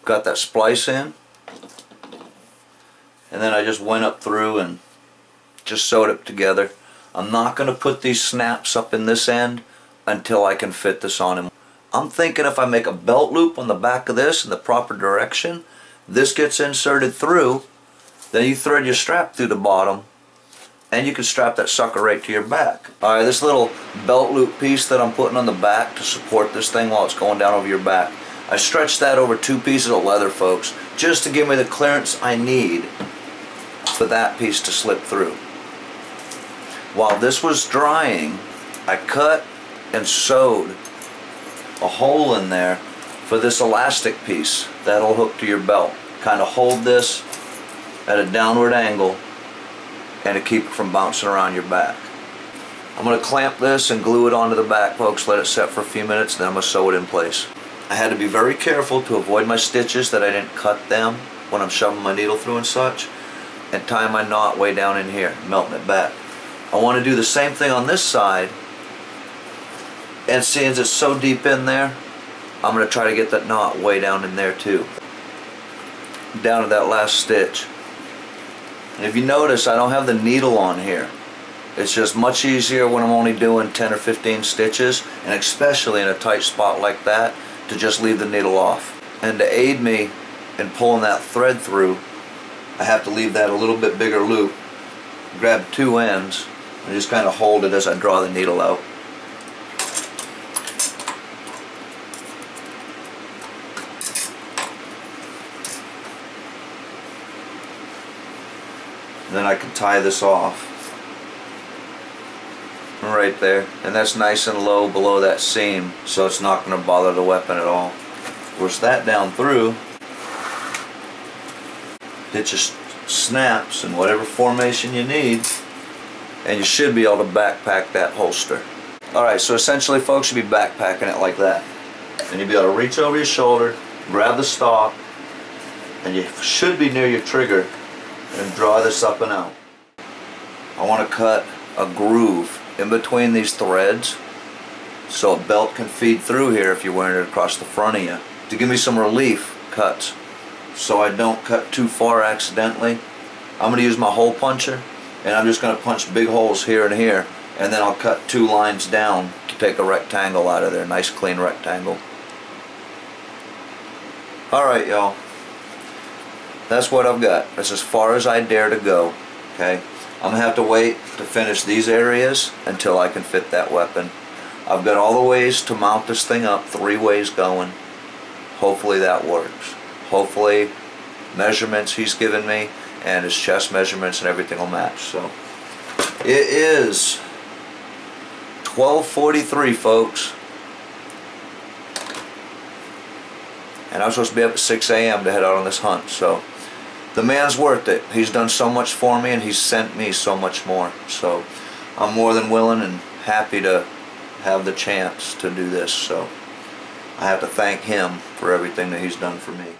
got that splice in, and then I just went up through and just sewed it together. I'm not going to put these snaps up in this end until I can fit this on him. I'm thinking if I make a belt loop on the back of this in the proper direction, this gets inserted through, then you thread your strap through the bottom, and you can strap that sucker right to your back. Alright, this little belt loop piece that I'm putting on the back to support this thing while it's going down over your back, I stretched that over 2 pieces of leather, folks, just to give me the clearance I need for that piece to slip through. While this was drying, I cut and sewed a hole in there for this elastic piece that'll hook to your belt. Kind of hold this at a downward angle and to keep it from bouncing around your back. I'm going to clamp this and glue it onto the back, folks, let it set for a few minutes, then I'm going to sew it in place. I had to be very careful to avoid my stitches that I didn't cut them when I'm shoving my needle through and such, and tie my knot way down in here, melting it back. I want to do the same thing on this side, and seeing as it's so deep in there, I'm going to try to get that knot way down in there too, down to that last stitch. And if you notice, I don't have the needle on here. It's just much easier when I'm only doing 10 or 15 stitches, and especially in a tight spot like that, to just leave the needle off. And to aid me in pulling that thread through, I have to leave that a little bit bigger loop, grab 2 ends, and just kind of hold it as I draw the needle out. And then I can tie this off right there, and that's nice and low below that seam, so it's not going to bother the weapon at all. Push that down through, hit your snaps in whatever formation you need, and you should be able to backpack that holster. Alright, so essentially, folks, you'll be backpacking it like that, and you'll be able to reach over your shoulder, grab the stock, and you should be near your trigger, and draw this up and out. I want to cut a groove in between these threads so a belt can feed through here if you're wearing it across the front of you, to give me some relief cuts so I don't cut too far accidentally. I'm going to use my hole puncher, and I'm just going to punch big holes here and here, and then I'll cut 2 lines down to take a rectangle out of there, nice clean rectangle. Alright, y'all, that's what I've got. That's as far as I dare to go. Okay, I'm going to have to wait to finish these areas until I can fit that weapon. I've got all the ways to mount this thing up, 3 ways going. Hopefully that works. Hopefully measurements he's given me and his chest measurements and everything will match. So it is 12:43, folks, and I'm supposed to be up at 6 a.m. to head out on this hunt. So the man's worth it. He's done so much for me, and he's sent me so much more. So I'm more than willing and happy to have the chance to do this. So I have to thank him for everything that he's done for me.